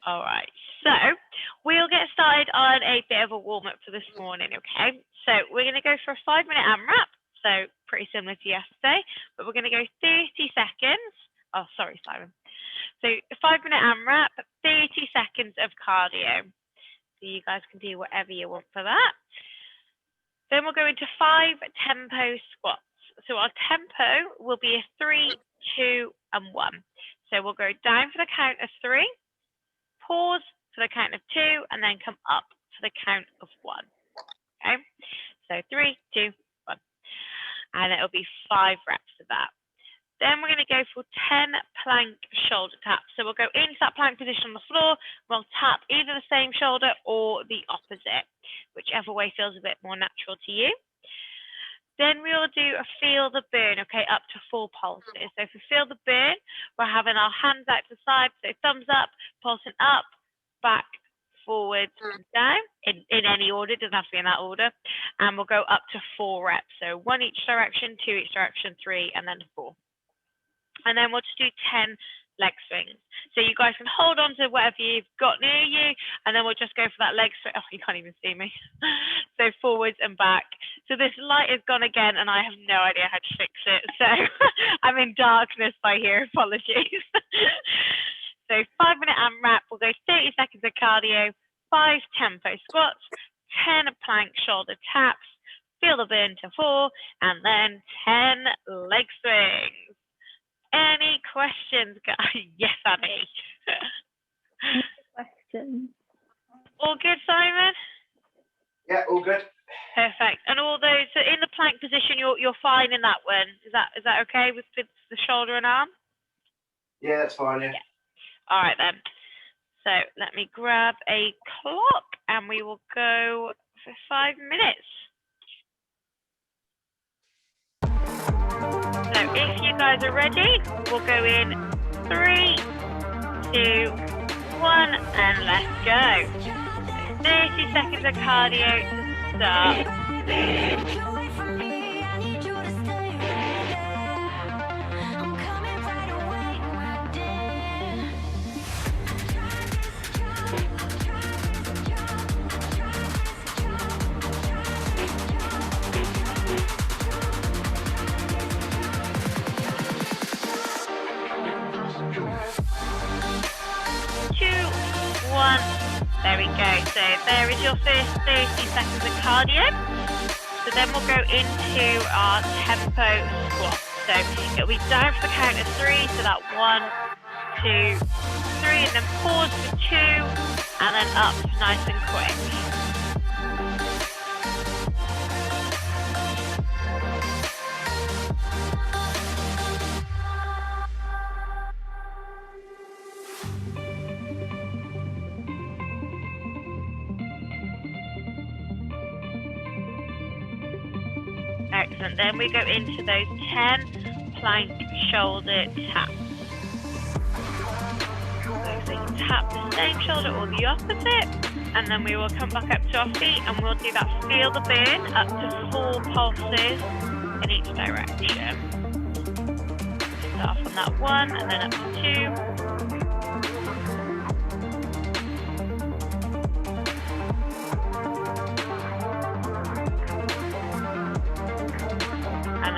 All right, so we'll get started on a bit of a warm-up for this morning, okay? So we're going to go for a 5-minute AMRAP, so pretty similar to yesterday, but we're going to go 30 seconds. Oh, sorry, Simon. So a 5-minute AMRAP, 30 seconds of cardio. So you guys can do whatever you want for that. Then we'll go into 5 tempo squats. So our tempo will be a 3, 2, and 1. So we'll go down for the count of 3. Pause for the count of 2, and then come up for the count of 1. Okay, so 3, 2, 1, and it'll be 5 reps of that. Then we're going to go for 10 plank shoulder taps. So we'll go into that plank position on the floor. We'll tap either the same shoulder or the opposite, whichever way feels a bit more natural to you. Then we'll do a feel the burn, okay, up to 4 pulses. So for feel the burn, we're having our hands out to the side, so thumbs up, pulsing up, back, forward, and down, in any order, it doesn't have to be in that order. And we'll go up to 4 reps. So 1 each direction, 2 each direction, 3, and then 4. And then we'll just do 10 leg swings. So you guys can hold on to whatever you've got near you, and then we'll just go for that leg swing. Oh, you can't even see me. So forwards and back. So this light is gone again, and I have no idea how to fix it. So I'm in darkness by here. Apologies. So 5-minute AMRAP. We'll go 30 seconds of cardio, 5 tempo squats, 10 plank shoulder taps, feel the burn to 4, and then 10 leg swings. Any questions, guys? Yes, Annie. Questions. All good, Simon? Yeah, all good. Perfect. And all those, so in the plank position, you're fine in that one. Is that okay with the shoulder and arm? Yeah, that's fine. Yeah. All right then. So let me grab a clock, and we will go for 5 minutes. So if you guys are ready, we'll go in 3, 2, 1, and let's go. 30 seconds of cardio to start. 2, 1. There we go. So there is your first 30 seconds of cardio. So then we'll go into our tempo squat. So it'll be down for the count of 3. So that 1, 2, 3, and then pause for 2, and then up nice and quick. Excellent. Then we go into those 10 plank shoulder taps. So you tap the same shoulder or the opposite, and then we will come back up to our feet, and we'll do that feel the burn up to 4 pulses in each direction. Start off on that 1, and then up to 2.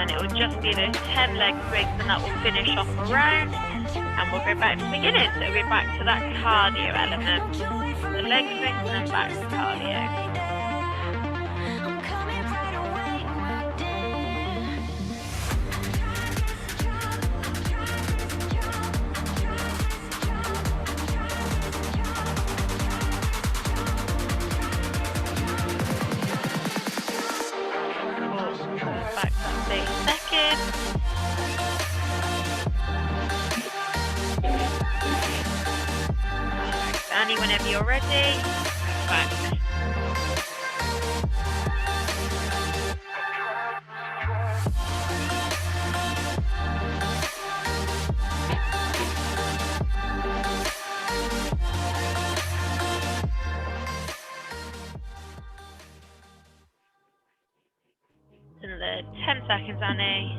It will just be those 10 leg swings, and that will finish off a round, and we'll go back to the beginning. So we'll be back to that cardio element, the leg swings, and then back to cardio. Annie, whenever you're ready, back. Another 10 seconds, Annie.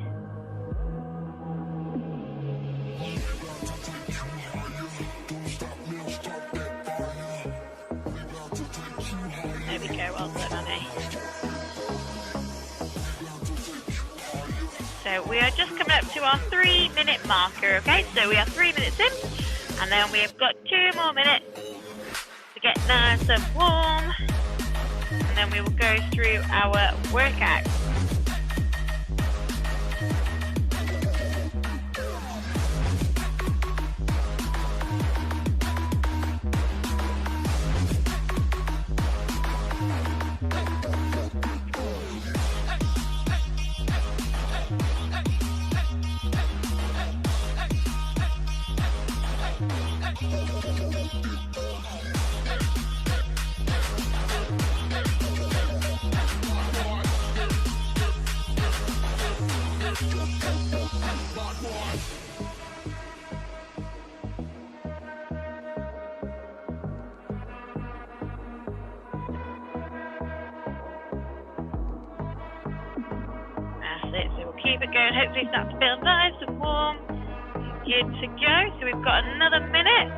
So we are just coming up to our 3-minute marker, okay? So we are 3 minutes in, and then we have got 2 more minutes to get nice and warm, and then we will go through our workout. Keep it going, hopefully start to feel nice and warm. Good to go. So we've got another minute.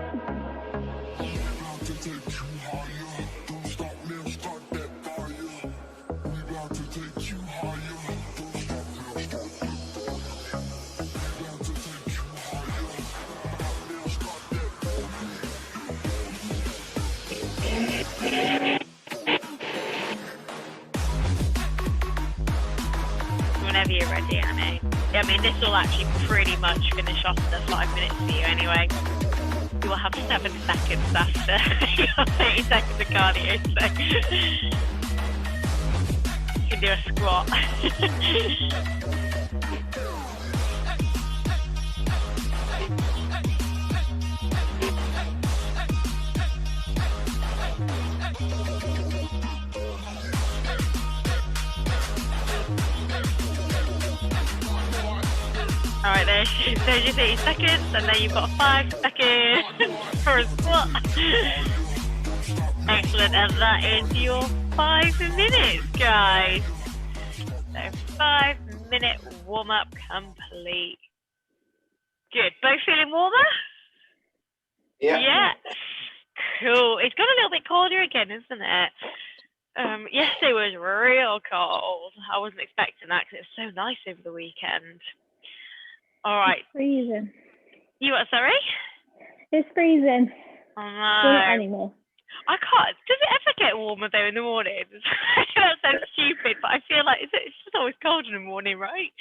Whenever you're ready, Annie. I mean, this will actually pretty much finish off the 5 minutes for you anyway. You will have 7 seconds after your 30 seconds of cardio, so you can do a squat. All right, there's your 30 seconds, and then you've got 5 seconds for a squat. Excellent, and that is your 5 minutes, guys. So 5-minute warm-up complete. Good. Both feeling warmer? Yeah. Yeah. Cool. It's got a little bit colder again, isn't it? Yesterday was real cold. I wasn't expecting that because it was so nice over the weekend. All right. It's freezing. You what, sorry? It's freezing. Oh, no. Well, not anymore. I can't. Does it ever get warmer though in the mornings? That sounds stupid, but I feel like it's just always cold in the morning, right?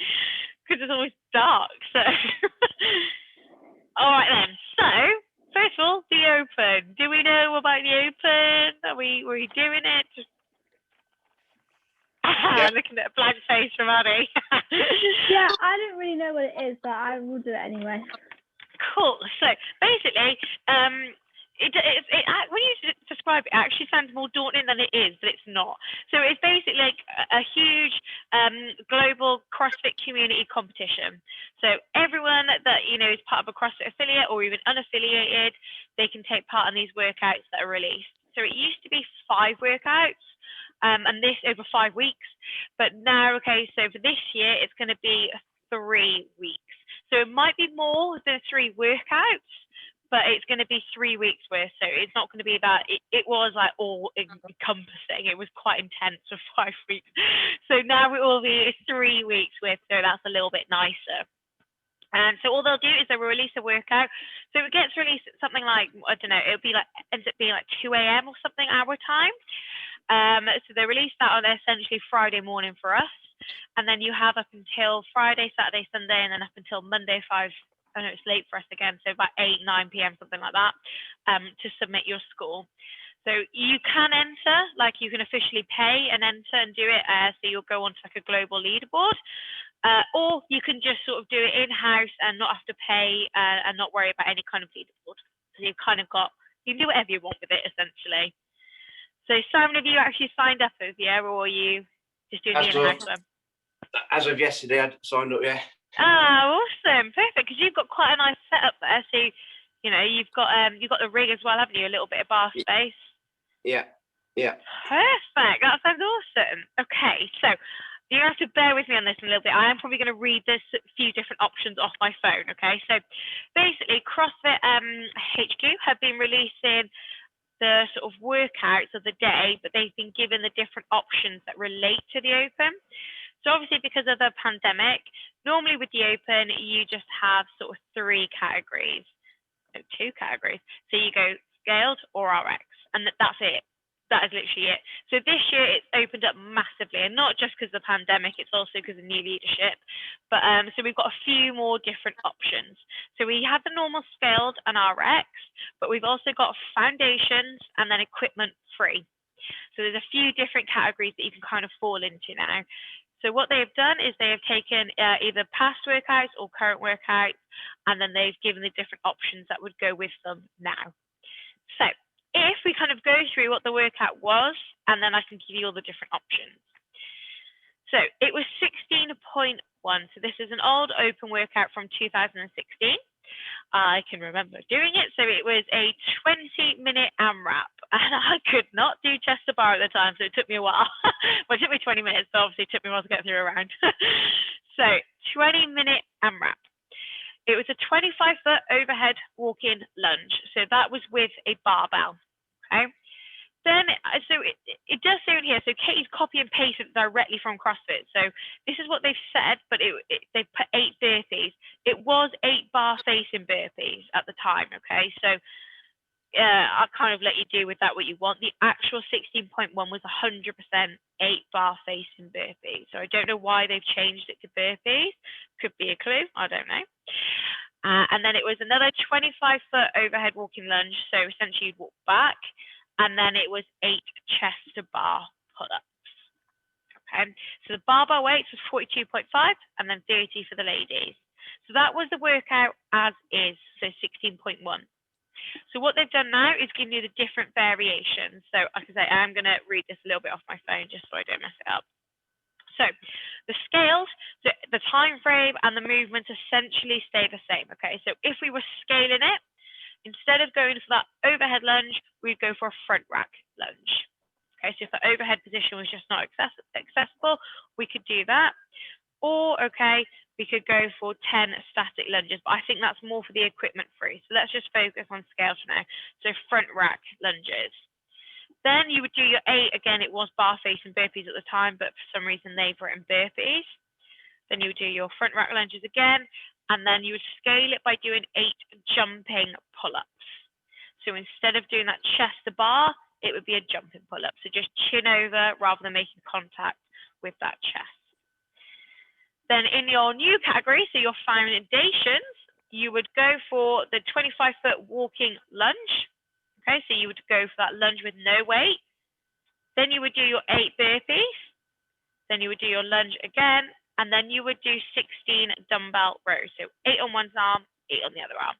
Because it's always dark. So, all right then. So, first of all, the Open. Do we know about the Open? Were we doing it? Yeah. Looking at a blank face from Annie. Yeah, I don't really know what it is, but I will do it anyway. Cool. So basically, when you describe it, it actually sounds more daunting than it is, but it's not. So it's basically like a huge global CrossFit community competition. So everyone that is part of a CrossFit affiliate or even unaffiliated, they can take part in these workouts that are released. So it used to be 5 workouts. And this over 5 weeks, but now, okay, so for this year, it's going to be 3 weeks. So it might be more than 3 workouts, but it's going to be 3 weeks worth. So it's not going to be that, it was like all encompassing. It was quite intense for 5 weeks. So now it will be 3 weeks worth, so that's a little bit nicer. And so all they'll do is they will release a workout. So it gets released at something like, I don't know, it'll be like, ends up being like 2 a.m. or something our time. So they release that on essentially Friday morning for us. And then you have up until Friday, Saturday, Sunday, and then up until Monday, 5, I know it's late for us again, so about 8, 9 p.m., something like that, to submit your score. So you can enter, like you can officially pay and enter and do it. So you'll go onto like a global leaderboard. Or you can just sort of do it in-house and not have to pay and not worry about any kind of leaderboard. So you've kind of got, you can do whatever you want with it, essentially. So Simon, have you actually signed up as or are you just doing the in-house one? As of yesterday, I'd signed up, yeah. Oh, awesome. Perfect, because you've got quite a nice setup there. So, you've got the rig as well, haven't you? A little bit of bar space. Yeah. Perfect. That sounds awesome. Okay, so you have to bear with me on this a little bit. I am probably going to read this few different options off my phone, okay? So basically, CrossFit HQ have been releasing the sort of workouts of the day, but they've been given the different options that relate to the Open. So obviously because of the pandemic, normally with the Open, you just have sort of 3 categories, no, 2 categories. So you go scaled or RX, and that's it. That is literally it. So this year it's opened up massively, and not just because of the pandemic, it's also because of new leadership. But so we've got a few more different options. So we have the normal scaled and RX, but we've also got foundations and then equipment free. So there's a few different categories that you can kind of fall into now. So what they've done is they have taken either past workouts or current workouts, and then they've given the different options that would go with them now. So if we kind of go through what the workout was, and then I can give you all the different options. So it was 16.1. So this is an old Open workout from 2016. I can remember doing it. So it was a 20-minute AMRAP, and I could not do chest to bar at the time, so it took me a while. Well, it took me 20 minutes, so obviously it took me a while to get through a round. So 20-minute AMRAP. It was a 25-foot overhead walk-in lunge. So that was with a barbell. Okay. Then, so it does say in here, so Katie's copy and pasted directly from CrossFit. So this is what they've said, but they've put 8 burpees. It was 8 bar facing burpees at the time. Okay. So I'll kind of let you do with that what you want. The actual 16.1 was 100% 8 bar facing burpees. So I don't know why they've changed it to burpees. Could be a clue. I don't know. And then it was another 25-foot overhead walking lunge. So essentially you'd walk back, and then it was 8 chest to bar pull-ups. Okay. So the barbell weights was 42.5 and then 30 for the ladies. So that was the workout as is. So 16.1. So what they've done now is giving you the different variations. So like I say, I'm going to read this a little bit off my phone just so I don't mess it up. So the scales, the time frame and the movements essentially stay the same. Okay, so if we were scaling it, instead of going for that overhead lunge, we'd go for a front rack lunge. Okay, so if the overhead position was just not accessible, we could do that. Or, okay, we could go for 10 static lunges, but I think that's more for the equipment free. So let's just focus on scales for now. So front rack lunges. Then you would do your 8, again, it was bar facing burpees at the time, but for some reason they've written burpees. Then you would do your front rack lunges again, and then you would scale it by doing 8 jumping pull-ups. So instead of doing that chest to bar, it would be a jumping pull-up. So just chin over rather than making contact with that chest. Then in your new category, so your foundations, you would go for the 25-foot walking lunge. Okay, so you would go for that lunge with no weight. Then you would do your 8 burpees. Then you would do your lunge again. And then you would do 16 dumbbell rows. So 8 on one arm, 8 on the other arm.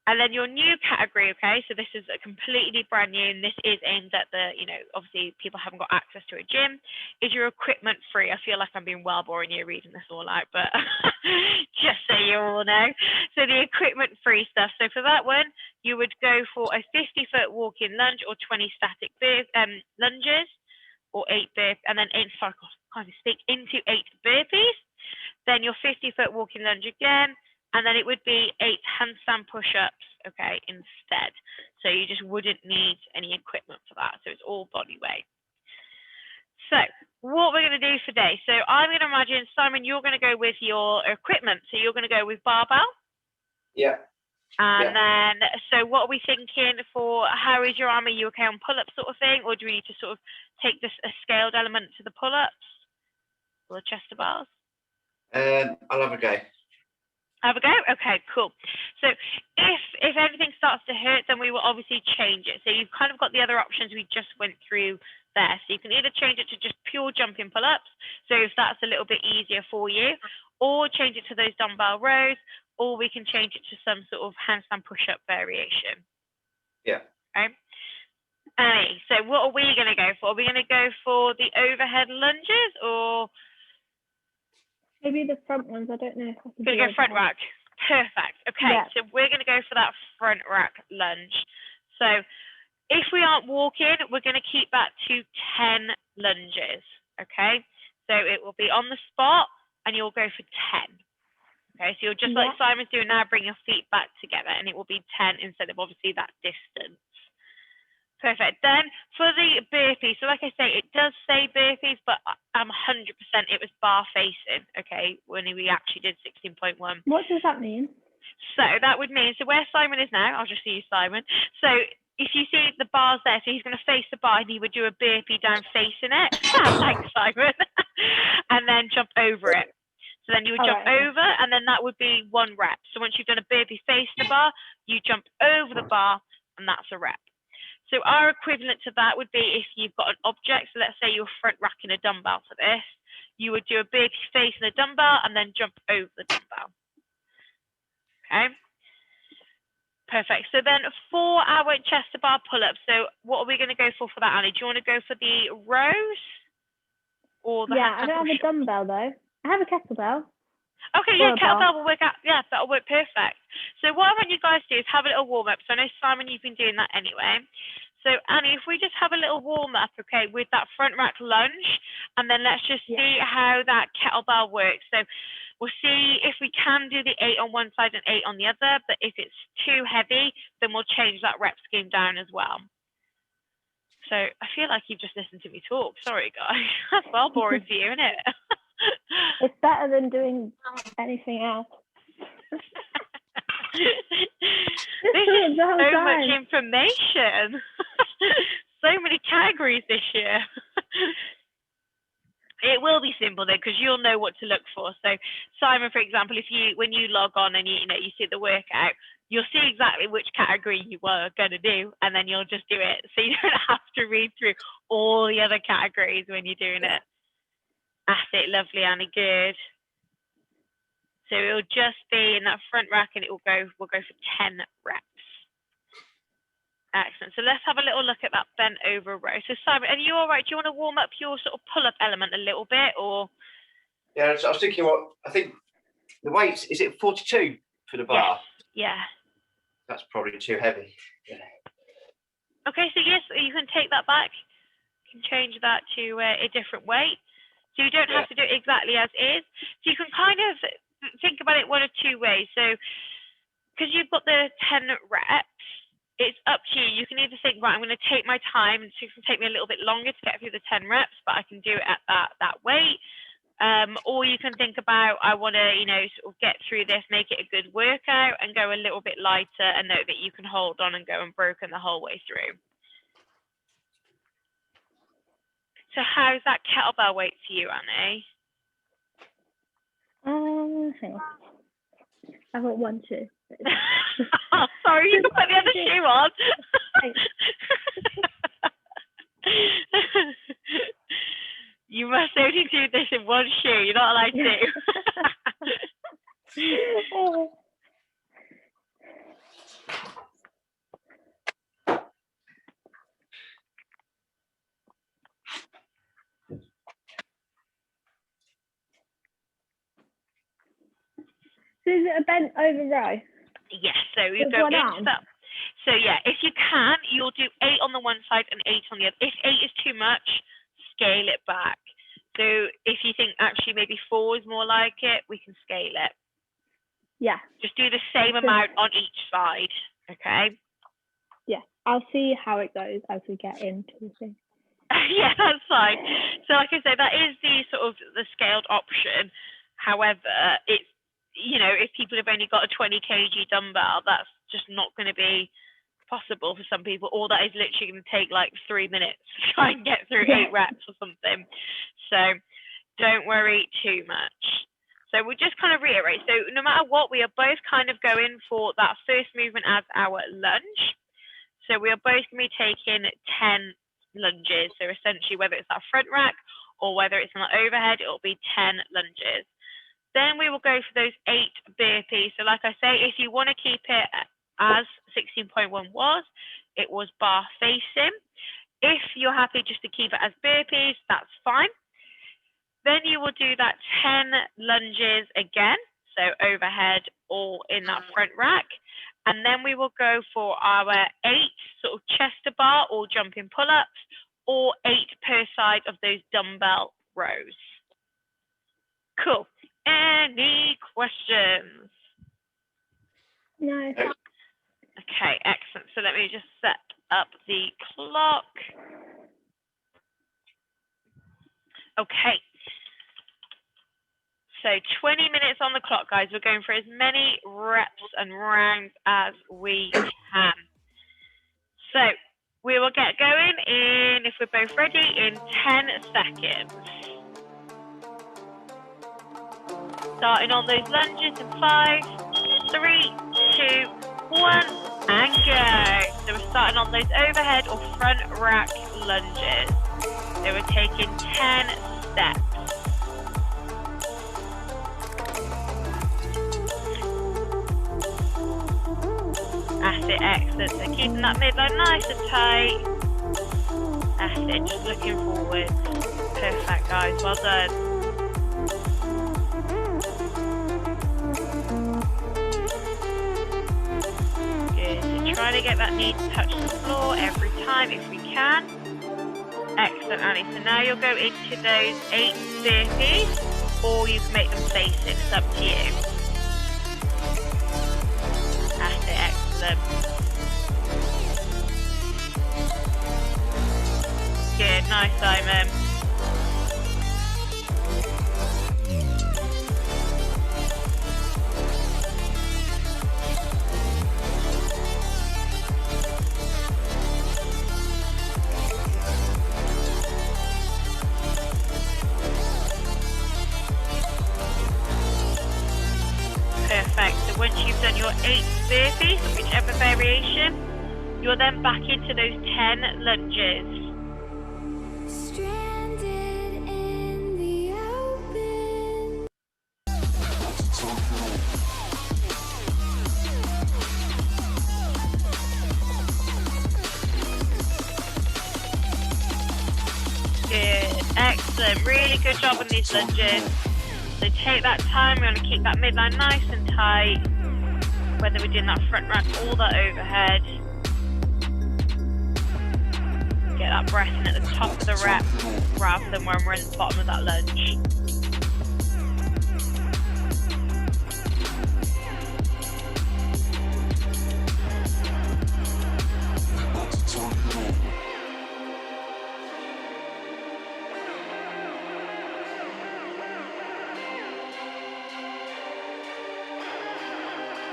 And then your new category, okay, so this is a completely brand new, and this is aimed at the, obviously people haven't got access to a gym, is your equipment free. I feel like I'm being well boring here reading this all out, but just so you all know. So the equipment free stuff. So for that one, you would go for a 50-foot walk-in lunge or 20 static lunges or 8 burpees, and then into 8 burpees. Then your 50-foot walk-in lunge again. And then it would be 8 handstand push-ups, okay, instead. So you just wouldn't need any equipment for that. So it's all body weight. So what we're going to do today. So I'm going to imagine, Simon, you're going to go with your equipment. So you're going to go with barbell. Yeah. And then, so what are we thinking for, how is your arm? Are you okay on pull-ups sort of thing? Or do we need to sort of take this a scaled element to the pull-ups or the chest to bars? I'll have a go. Have a go? Okay, cool. So if everything starts to hurt, then we will obviously change it. So you've kind of got the other options we just went through there. So you can either change it to just pure jumping pull-ups, so if that's a little bit easier for you, or change it to those dumbbell rows, or we can change it to some sort of handstand push-up variation. Yeah. Okay. So what are we going to go for? Are we going to go for the overhead lunges or... Maybe the front ones. I don't know if I can. Going to go front rack. Perfect. Okay, Yeah. so we're going to go for that front rack lunge. So if we aren't walking, we're going to keep that to 10 lunges. Okay, so it will be on the spot, and you'll go for 10. Okay, so you'll just like Simon's doing now, bring your feet back together, and it will be 10 instead of obviously that distance. Perfect. Then for the burpees, so like I say, it does say burpees, but I'm 100% it was bar facing, okay, when we actually did 16.1. What does that mean? So that would mean, so where Simon is now, I'll just see you, Simon. So if you see the bars there, so he's going to face the bar and he would do a burpee down facing it. Thanks, Simon. And then jump over it. So then you would jump over, and then that would be 1 rep. So once you've done a burpee face the bar, you jump over the bar, and that's a rep. So our equivalent to that would be if you've got an object, so let's say you're front racking a dumbbell for this, you would do a burpee facing the dumbbell and then jump over the dumbbell. Okay. Perfect. So then for our chest to bar pull-up, so what are we going to go for that, Annie? Do you want to go for the rows or the I don't have a dumbbell though. I have a kettlebell. Okay, yeah, kettlebell will work out. Yeah, that'll work perfect. So what I want you guys to do is have a little warm up. So I know, Simon, you've been doing that anyway. So Annie, if we just have a little warm up, okay, with that front rack lunge, and then let's just see how that kettlebell works. So we'll see if we can do the 8 on one side and 8 on the other, but if it's too heavy, then we'll change that rep scheme down as well. So I feel like you've just listened to me talk. Sorry, guys. That's well boring for you, isn't it? It's better than doing anything else. This is so much information. So many categories this year. It will be simple though, because you'll know what to look for. So Simon, for example, when you log on and you see the workout, you'll see exactly which category you are going to do, and then you'll just do it. So you don't have to read through all the other categories when you're doing it. That's it, lovely, Annie, good. So it'll just be in that front rack, and we'll go for 10 reps. Excellent. So let's have a little look at that bent over row. So Simon, are you all right? Do you want to warm up your sort of pull-up element a little bit, or? Yeah, I was thinking, I think the weight, is it 42 for the bar? Yes. Yeah. That's probably too heavy. Yeah. Okay, so yes, you can take that back. You can change that to a different weight. So you don't have to do it exactly as is. So you can kind of think about it one of two ways. So because you've got the 10 reps, it's up to you. You can either think, right, I'm going to take my time, and so it can take me a little bit longer to get through the 10 reps, but I can do it at that weight. Or you can think about, I want to, sort of get through this, make it a good workout, and go a little bit lighter, and know that you can hold on and go unbroken the whole way through. So how's that kettlebell weight for you, Annie? Hang on. I've got 1, 2. Oh, sorry, you can put the other shoe on. You must only do this in one shoe. You're not allowed to. So is it a bent over row? Yes, so you go into that. So yeah, if you can, you'll do 8 on the one side and 8 on the other. If 8 is too much, scale it back. So if you think actually maybe 4 is more like it, we can scale it. Yeah. Just do the same amount on each side, okay? Yeah, I'll see how it goes as we get into the thing. Yeah, that's fine. So like I said, that is the sort of the scaled option. However, it's, if people have only got a 20 kg dumbbell, that's just not going to be possible for some people, or that is literally going to take like 3 minutes to try and get through 8 reps or something. So don't worry too much. So we'll just kind of reiterate. So no matter what, we are both kind of going for that first movement as our lunge. So we are both going to be taking 10 lunges. So essentially, whether it's our front rack or whether it's on the overhead, it will be 10 lunges. Then we will go for those 8 burpees. So like I say, if you want to keep it as 16.1 was, it was bar facing. If you're happy just to keep it as burpees, that's fine. Then you will do that 10 lunges again, so overhead or in that front rack. And then we will go for our 8 sort of chest to bar or jumping pull-ups, or 8 per side of those dumbbell rows. Cool. Any questions? No. Okay, excellent. So let me just set up the clock. Okay. So 20 minutes on the clock, guys. We're going for as many reps and rounds as we can. So we will get going in, if we're both ready, in 10 seconds. Starting on those lunges in 5, 3, 2, 1, and go. So we're starting on those overhead or front rack lunges. So we're taking 10 steps. That's it, excellent. So keeping that midline nice and tight. That's it, just looking forward. Perfect, guys, well done. Good, so try to get that knee to touch the floor every time if we can. Excellent, Annie. So now you'll go into those 8 burpees, or you can make them facing, it's up to you. That's it, excellent. Good, nice, Simon. Perfect. So once you've done your 8 burpees, whichever variation, you're then back into those 10 lunges. Good, excellent. Really good job on these lunges. So take that time, we're going to keep that midline nice and tight, whether we're doing that front rack or that overhead. Get that breath in at the top of the rep, rather than when we're in the bottom of that lunge.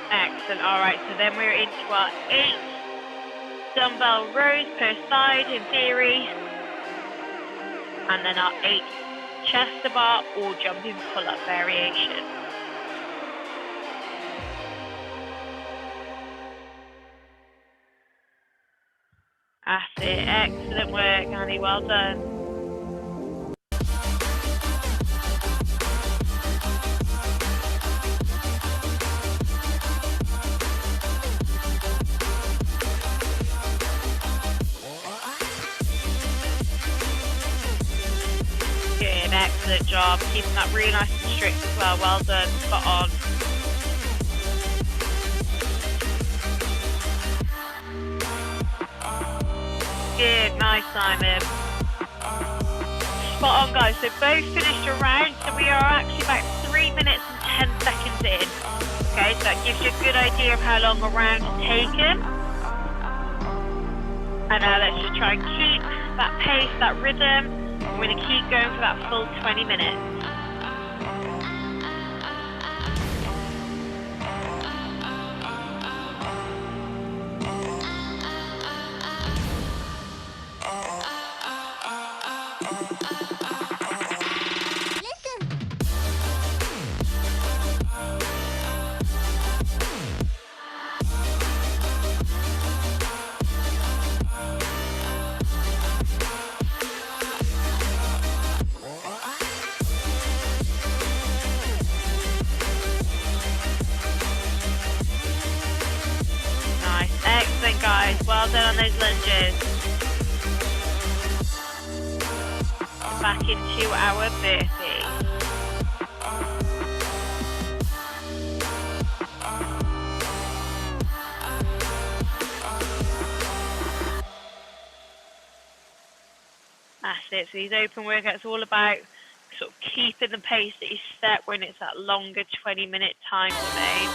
Excellent. All right, so then we're into our 8 dumbbell rows per side in theory, and then our 8 chest to bar or jumping pull-up variation. That's it. Excellent work, Annie. Well done. Good, excellent job. Keeping that really nice and strict as well. Well done. Spot on. Good, nice, Simon. Spot on, guys. So both finished your round, so we are actually about 3 minutes and 10 seconds in. Okay, so that gives you a good idea of how long a round is taken. And now let's just try and keep that pace, that rhythm. We're going to keep going for that full 20 minutes. Excellent, guys. Well done on those lunges. Back into our burpee. That's it. So these open workouts are all about sort of keeping the pace that you set when it's that longer 20-minute time domain.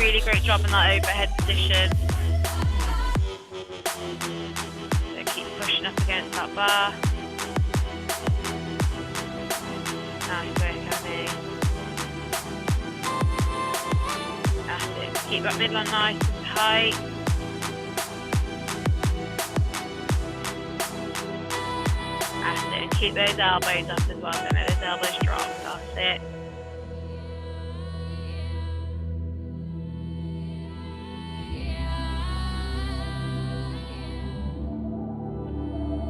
really great job in that overhead position. So keep pushing up against that bar. Nice work, Annie. That's it. Keep that midline nice and tight. That's it. And keep those elbows up as well. Don't let those elbows drop. That's it.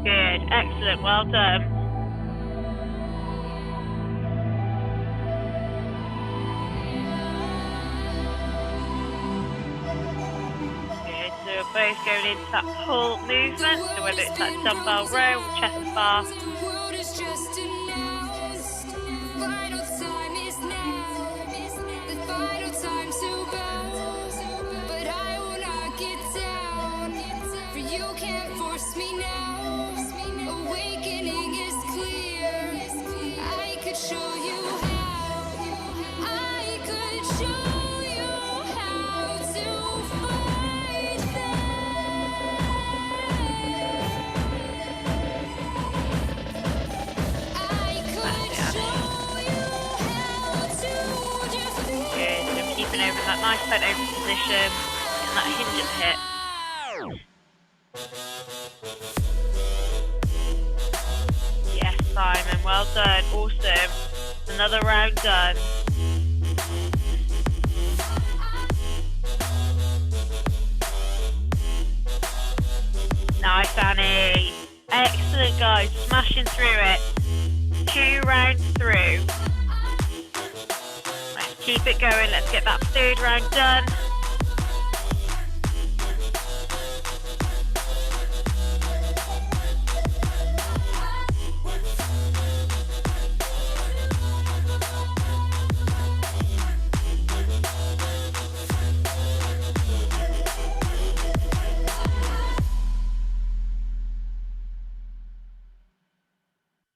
Good. Excellent. Well done. Both going into that pull movement, so whether it's that dumbbell row or chest bar. Over that nice bent over position and that hinge at the hip. Yes, Simon, well done, awesome. Another round done. Nice, Annie. Excellent, guys, smashing through it. 2 rounds through. Keep it going. Let's get that 3rd round done.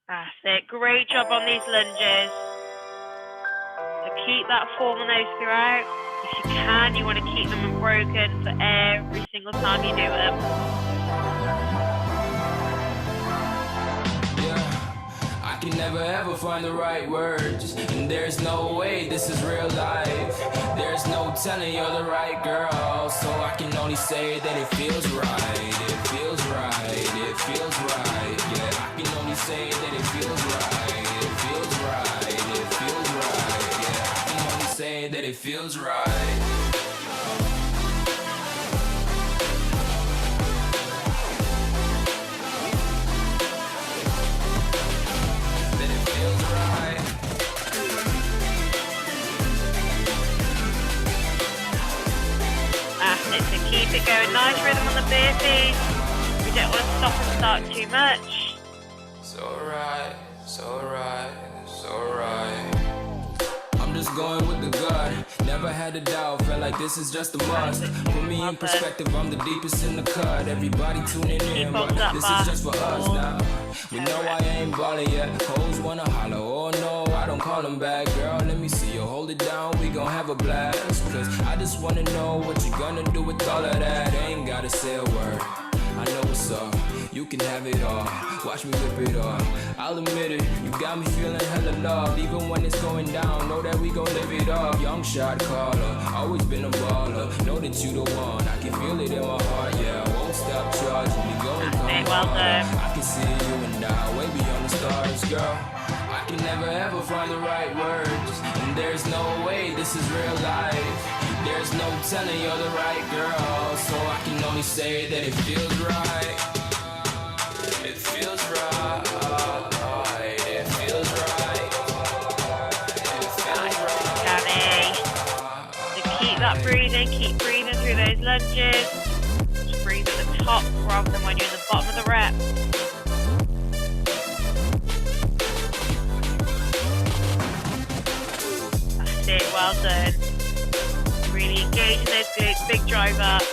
That's it. Great job on these lunges. Keep that form on those throughout. If you can, you want to keep them unbroken for every single time you do them. Yeah, I can never ever find the right words, and there's no way this is real life. There's no telling you're the right girl, so I can only say that it feels right. It feels right. It feels right. Yeah, I can only say that it feels right. It feels right. It feels right. Say that it feels right. That it feels right. That's it, so keep it going. Nice rhythm on the burpees. We don't want to stop and start too much. So right, so right, so right. Just going with the gut, never had a doubt, felt like this is just a must. Put me in perspective, I'm the deepest in the cut. Everybody tuning in, but this is just for us now. We know I ain't ballin' yet, hoes wanna holler, oh no, I don't call them back. Girl, let me see you hold it down, we gon' have a blast. Cause I just wanna know what you gonna do with all of that. Ain't gotta say a word, I know what's up. You can have it all, watch me whip it up. I'll admit it, you got me feeling hella loved. Even when it's going down, know that we gon' live it up. Young shot caller, always been a baller. Know that you the one, I can feel it in my heart. Yeah, I won't stop charging me, going come hard. I can see you and I, way beyond the stars, girl. I can never ever find the right words, and there's no way this is real life. There's no telling you're the right girl, so I can only say that it feels right. It feels right. It feels right. It feels right. Danny. So keep that breathing. Keep breathing through those lunges. Just breathe at the top rather than when you're in the bottom of the rep. That's it. Well done. Really engaging those glutes. Big drive up.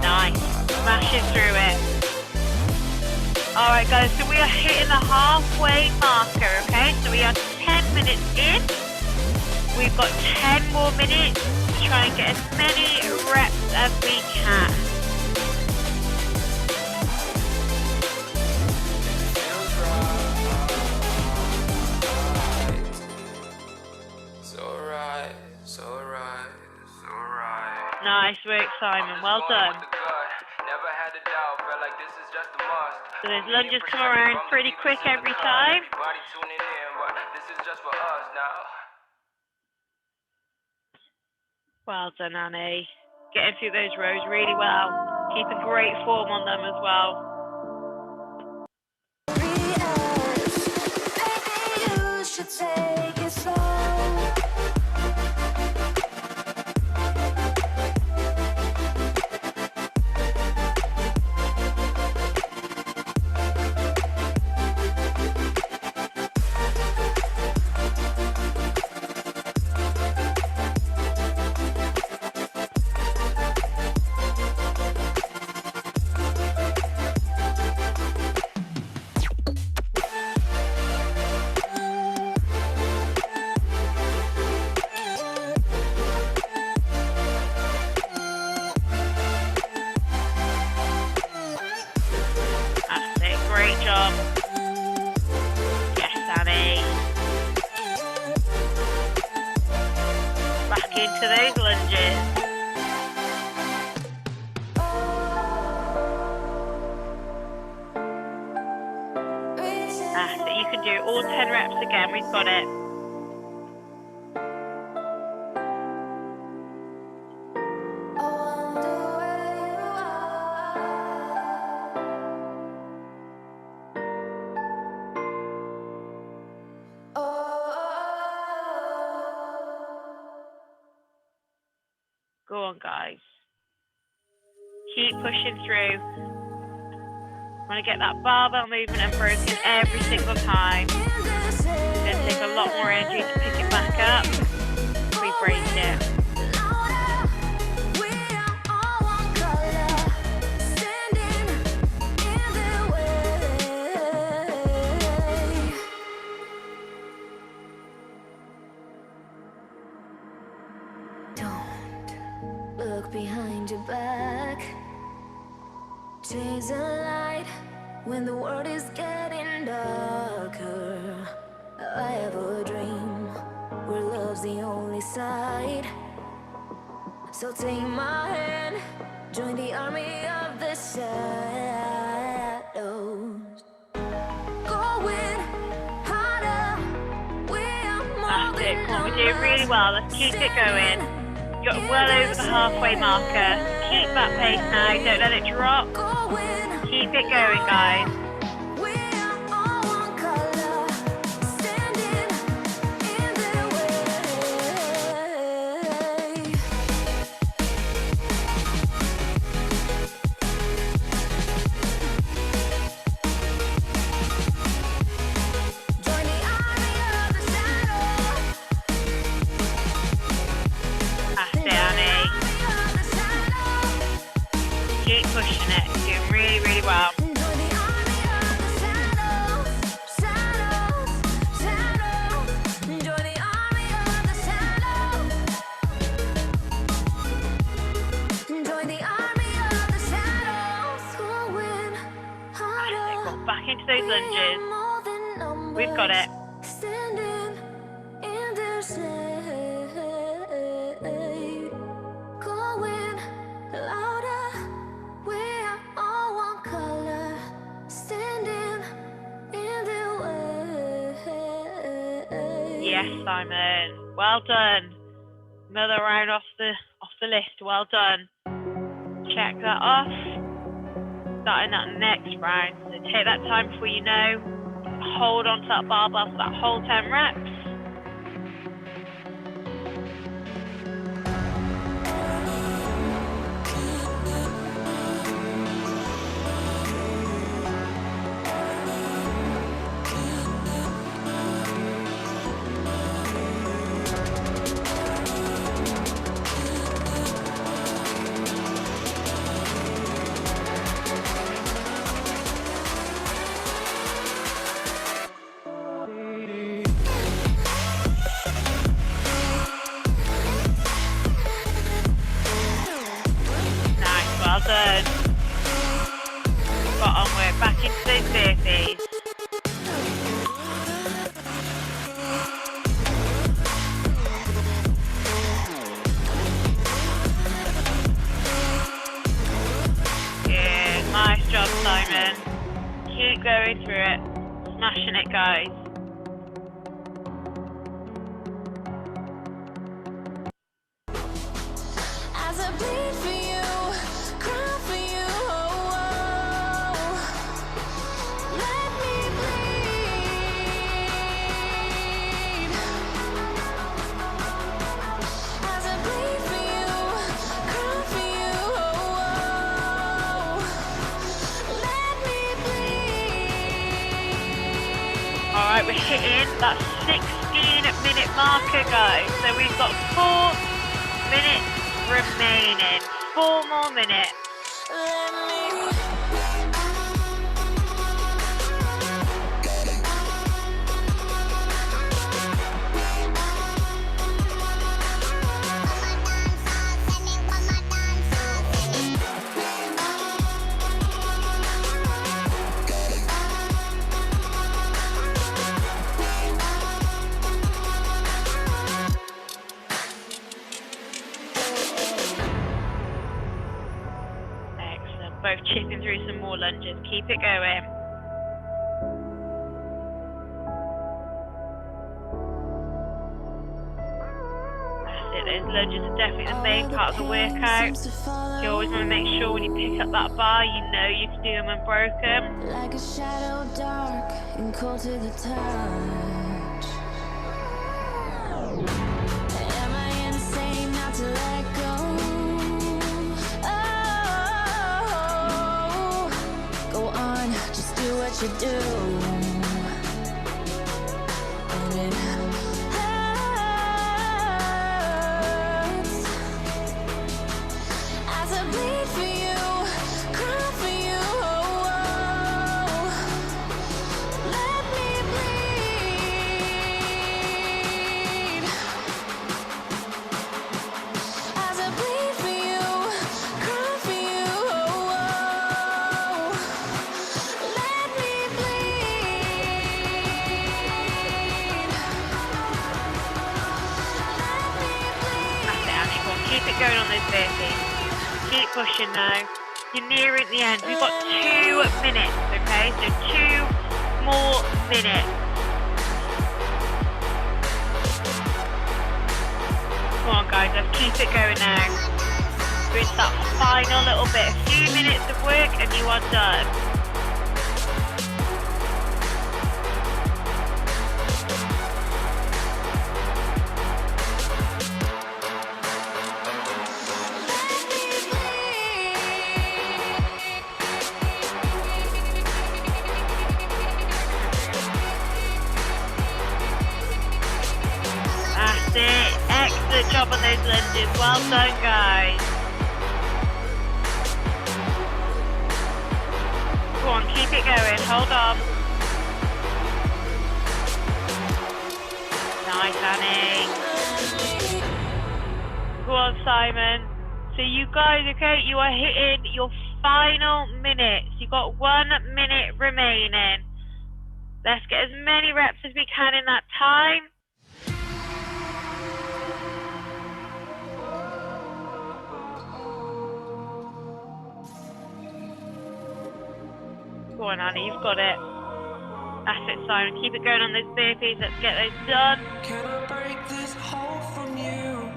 Nice. Smashing through it. Alright guys, so we are hitting the halfway marker, okay? So we are 10 minutes in. We've got 10 more minutes to try and get as many reps as we can. Nice work, Simon. Well done. So those lunges come around pretty quick every time. Well done, Annie. Getting through those rows really well. Keeping great form on them as well. Take it slow. Great job. Yes, Annie. Back into those lunges. So you can do all 10 reps again. We've got it. Go on, guys. Keep pushing through. Want to get that barbell movement unbroken every single time. It's going to take a lot more energy to pick it back up. We break it. Look behind your back. Chase a light when the world is getting darker. I have a dream where love's the only side. So take my hand, join the army of the shadows. Going harder, we are more That's it. than Come on, we're doing really well. Let's keep it going. Got well over the halfway marker. Keep that pace now. Don't let it drop. Keep it going, guys. Keep pushing it. You're doing really, really well. Back into those lunges. We've got it. Yes, Simon. Well done. Another round off the list. Well done. Check that off. Starting that next round. So take that time before you know. Hold on to that barbell for that whole 10 reps. Simon. Keep going through it. Smashing it, guys. As I bleed for you, cry for you, oh, oh. Let me bleed. As I bleed for you, cry for you, oh, oh. Let me bleed. Alright, we're hitting that 16-minute marker, guys. So we've got 4 minutes remaining. 4 more minutes. Let me. Excellent. Both chipping through some more lunges. Keep it going. That's it. Those lunges are definitely the main part of the workout. You always want to make sure when you pick up that bar, you know you can do them unbroken. Like a shadow dark and cold to the touch. Am I insane not to let go? Oh, go on, just do what you do. And it hurts. As I bleed for you, cry for you, oh, oh. Let me bleed. As I bleed for you, cry for you, oh, oh. Let me bleed. That's it, Annie. Go on, keep it going on those burpees. Keep pushing now. You're nearing the end. We've got 2 minutes, okay? So 2 more minutes. Come on, guys. Let's keep it going now. We're into that final little bit. A few minutes of work and you are done. That's it. Excellent job on those lunges. Well done, guys. Go on, keep it going. Hold on. Nice, Annie. Go on, Simon. So you guys, okay, you are hitting your final minutes. You've got 1 minute remaining. Let's get as many reps as we can in that time. Go on, Annie, you've got it. That's it, Simon. Keep it going on those burpees. Let's get those done. Can I break this hold from you?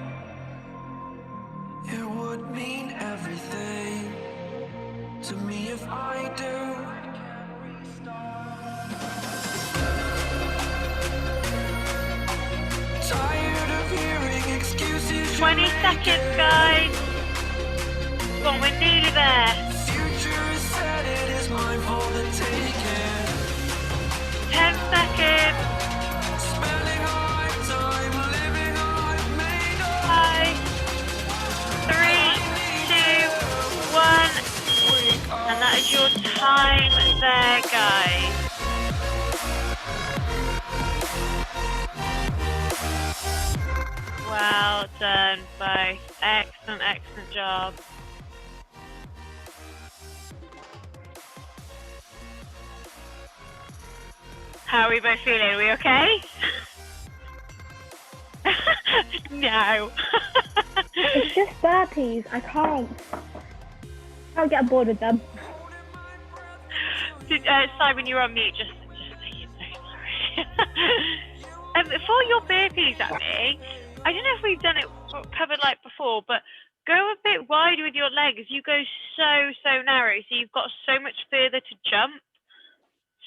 It would mean everything to me if I do. Tired of hearing excuses. 20 seconds, guys. Go on, we're nearly there. Future is set, it is mine for the taking. 10 seconds. Spending hard time living I've made up. 5, 3, 2, 1. And that is your time there, guys. Well done, both. Excellent, excellent job. How are we both feeling? Are we okay? No. It's just burpees. I can't get bored with them. Simon, you're on mute. Just so you know, sorry. For your burpees, Annie, I don't know if we've done it covered like before, but go a bit wide with your legs. You go so narrow, so you've got so much further to jump.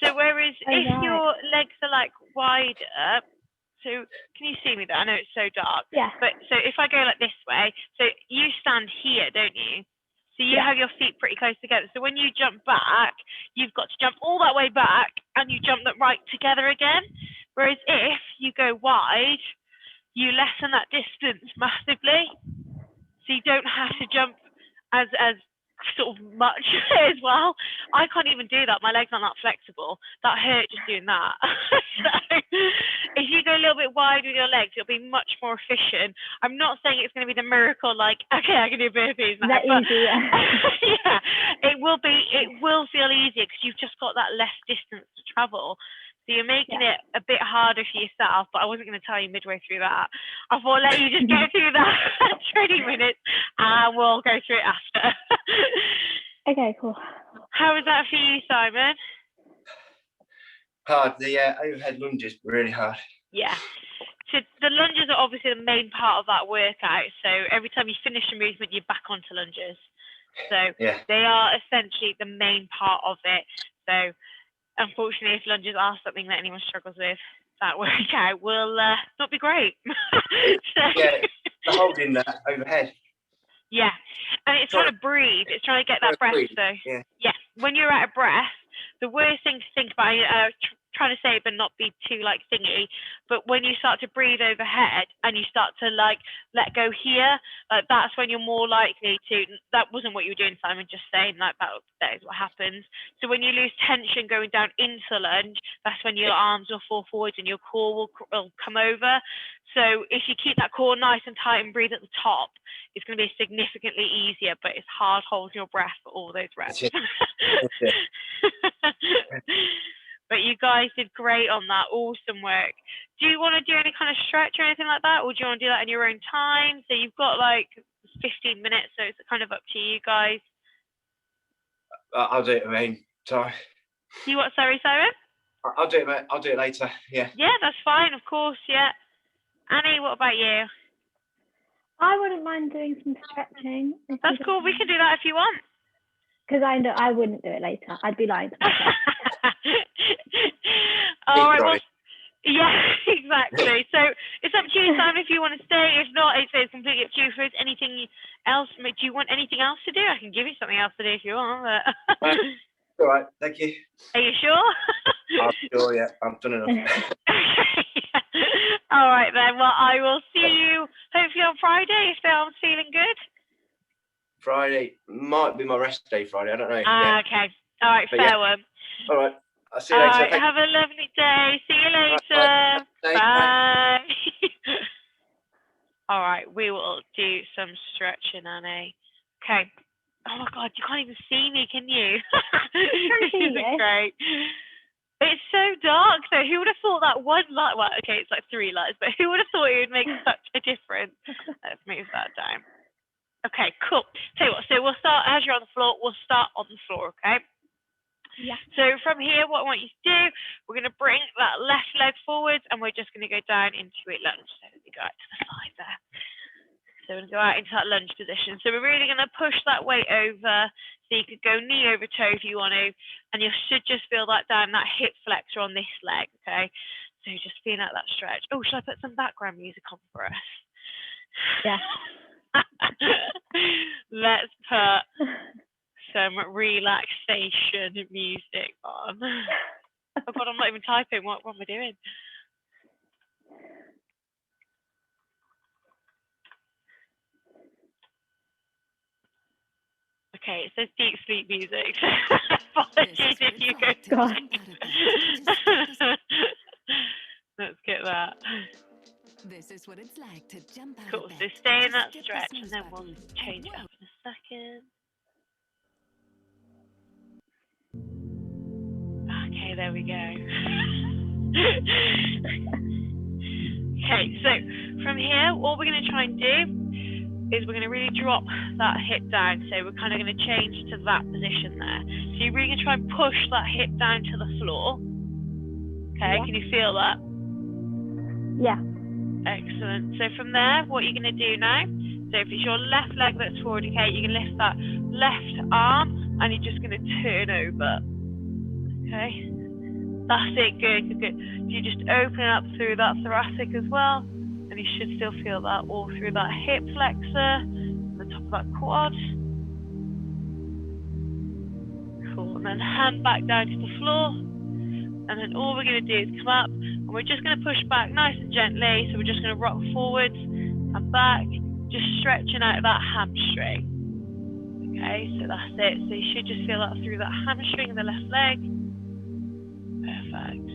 So whereas if your legs are like wider, so can you see me there? I know it's so dark. Yeah. But so if I go like this way, so you stand here, don't you? So you have your feet pretty close together. So when you jump back, you've got to jump all that way back and you jump them right together again. Whereas if you go wide, you lessen that distance massively. So you don't have to jump as sort of much as well. I can't even do that. My legs aren't that flexible. That hurt just doing that. So if you go a little bit wide with your legs, it'll be much more efficient. I'm not saying it's going to be the miracle like, okay, I can do burpees now. That but easy, yeah, it will feel easier because you've just got that less distance to travel. So you're making it a bit harder for yourself, but I wasn't going to tell you midway through that. I thought, let you just get through that 20 minutes and we'll go through it after. Okay, cool. How was that for you, Simon? Hard. The overhead lunges were really hard. Yeah. So the lunges are obviously the main part of that workout. So every time you finish a movement, you're back onto lunges. So they are essentially the main part of it. So unfortunately, if lunges are something that anyone struggles with, that workout will not be great. Yeah, the holding that overhead. Yeah, and it's trying to breathe. It's trying to get that breath. So yeah, when you're out of breath, the worst thing to think about, trying to say it but not be too like thingy, but when you start to breathe overhead and you start to like let go here, that's when you're more likely to, that wasn't what you were doing, Simon, just saying like that is what happens. So when you lose tension going down into lunge, that's when your arms will fall forwards and your core will come over. So if you keep that core nice and tight and breathe at the top, it's going to be significantly easier, but it's hard holding your breath for all those reps. But you guys did great on that. Awesome work. Do you want to do any kind of stretch or anything like that? Or do you want to do that in your own time? So you've got like 15 minutes, so it's kind of up to you guys. I'll do it, mate. Sorry. You what? Sorry, Simon? I'll do it, mate. I'll do it later. Yeah. Yeah, that's fine. Of course. Yeah. Annie, what about you? I wouldn't mind doing some stretching. That's cool. We can do that if you want. Because I know I wouldn't do it later. I'd be lying to myself. All right. Well, yeah, exactly. So it's up to you, Simon, if you want to stay. If not, it's completely up to you. If there's anything else, do you want anything else to do? I can give you something else to do if you want. But... all right. Thank you. Are you sure? I'm sure. Yeah, I've done enough. All right then. Well, I will see you hopefully on Friday if I'm feeling good. Friday might be my rest day. Friday, I don't know. Okay. All right. But Fair one. All right. I'll see you later. All right. Have a lovely day. See you later. Bye. All right. We will do some stretching, Annie. Okay. Oh my God, you can't even see me, can you? This is great. It's so dark though. Who would have thought that one light? Well, okay, it's like 3 lights, but who would have thought it would make such a difference? Let's move that down. Okay, cool. Tell you what, so we'll start as you're on the floor. We'll start on the floor, okay? Yeah. So from here, what I want you to do, we're going to bring that left leg forwards, and we're just going to go down into a lunge. So we go out to the side there. So we're going to go out into that lunge position. So we're really going to push that weight over. So you could go knee over toe if you want to, and you should just feel that down that hip flexor on this leg, okay? So just feeling out that stretch. Oh, should I put some background music on for us? Yeah. Let's put some relaxation music on. Oh God, I'm not even typing. What am I doing? Okay, it says deep sleep music. Apologies if you go. Let's get that. This is what it's like to jump out Cool, of so bed. stay in that Skip the stretch and snooze then we'll button. change it And up in a second. Okay, there we go. Okay, so from here, all we're going to try and do, is we're going to really drop that hip down. So we're kind of going to change to that position there. So you're really going to try and push that hip down to the floor. Okay, Yeah. can you feel that? Yeah. Excellent. So from there, what you're going to do now, so if it's your left leg that's forward, okay, you can lift that left arm and you're just going to turn over. Okay, that's it. Good, good, good. You just open up through that thoracic as well, and you should still feel that all through that hip flexor, the top of that quad. Cool. And then hand back down to the floor. And then all we're going to do is come up, and we're just going to push back nice and gently. So we're just going to rock forwards and back, just stretching out that hamstring. Okay, so that's it. So you should just feel that through that hamstring in the left leg. Perfect.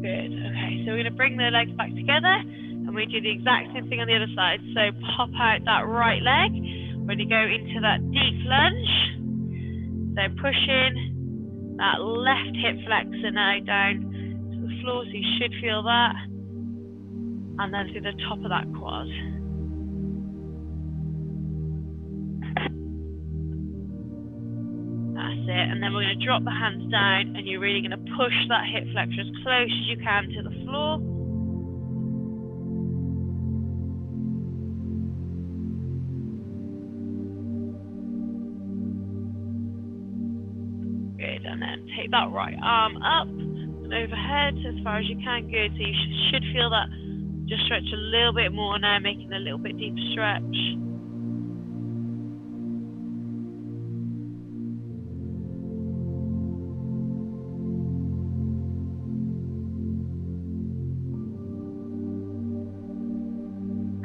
Good. Okay, so we're going to bring the legs back together, and we do the exact same thing on the other side. So pop out that right leg. We're going to go into that deep lunge. So pushing that left hip flexor now down to the floor, so you should feel that. And then through the top of that quad. That's it. And then we're going to drop the hands down, and you're really going to push that hip flexor as close as you can to the floor. Good. And then take that right arm up and overhead as far as you can. Good. So you should feel that. Just stretch a little bit more now, making a little bit deeper stretch.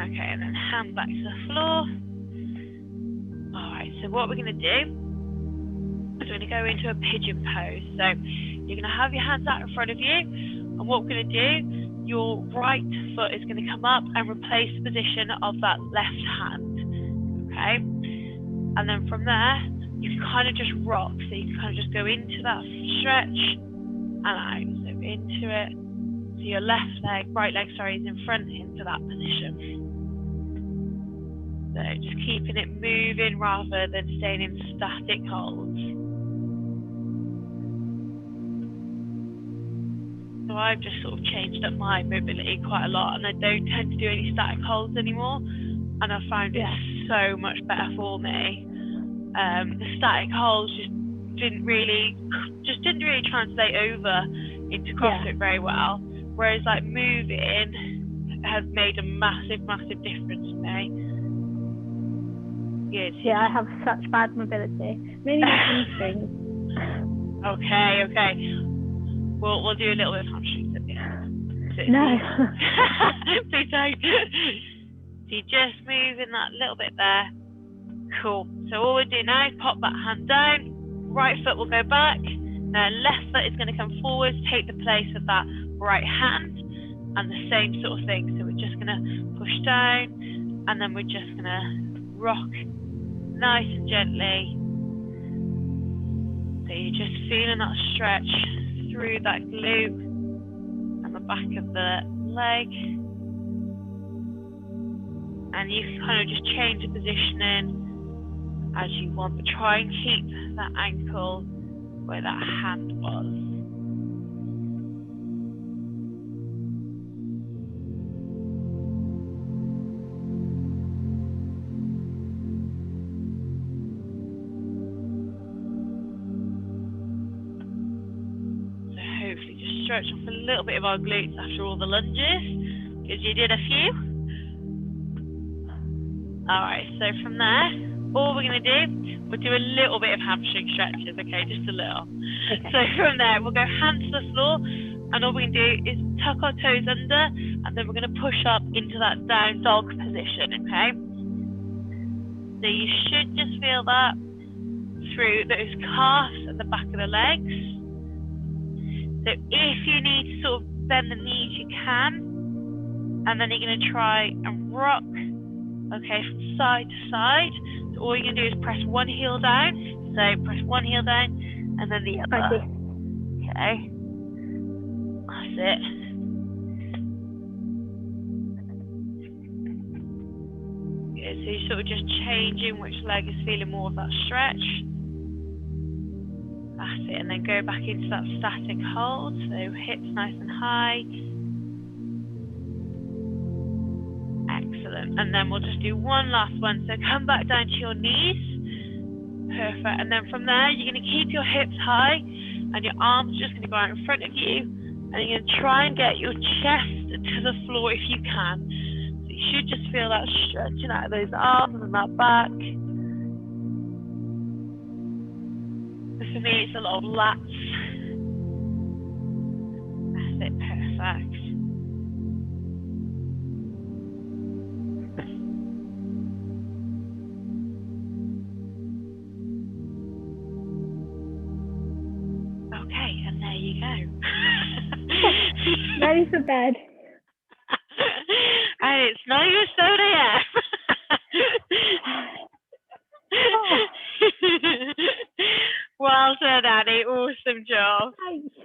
Okay, and then hand back to the floor. Alright, so what we're going to do is we're going to go into a pigeon pose. So you're going to have your hands out in front of you, and what we're going to do, your right foot is going to come up and replace the position of that left hand, okay? And then from there, you can kind of just rock. So you can kind of just go into that stretch and out. So into it. So your left leg, right leg, sorry, is in front into that position. So just keeping it moving rather than staying in static holds. So I've just sort of changed up my mobility quite a lot, and I don't tend to do any static holds anymore, and I found it so much better for me. The static holds just didn't really translate over into CrossFit very well, whereas like moving has made a massive difference to me. Good. Yeah, I have such bad mobility. Maybe hamstrings. Okay. We'll do a little bit of hamstrings at the end. No. Please don't. So you just moving that little bit there. Cool. So all we'll do now is pop that hand down. Right foot will go back. Now left foot is going to come forward, take the place of that right hand, and the same sort of thing. So we're just going to push down, and then we're just going to rock nice and gently. So you're just feeling that stretch through that glute and the back of the leg, and you can kind of just change the positioning as you want, but try and keep that ankle where that hand was. Stretch off a little bit of our glutes after all the lunges, because you did a few. Alright, so from there, all we're going to do, we'll do a little bit of hamstring stretches, okay, just a little. Okay. So from there, we'll go hands to the floor, and all we can do is tuck our toes under, and then we're going to push up into that down dog position, okay? So you should just feel that through those calves and the back of the legs. So if you need to sort of bend the knees, you can. And then you're going to try and rock, okay, from side to side. So all you're going to do is press one heel down. So press one heel down and then the other. Okay. it. Good, so you're sort of just changing which leg is feeling more of that stretch. That's it, and then go back into that static hold, so hips nice and high. Excellent, and then we'll just do one last one. So come back down to your knees. Perfect, and then from there, you're going to keep your hips high, and your arms are just going to go out in front of you, and you're going to try and get your chest to the floor if you can. So you should just feel that stretching out of those arms and that back. For me, it's a lot of lats. That's it, perfect. Okay, and there you go. Ready for bed. And it's not even soda yet. Well done, Annie. Awesome job. Thanks.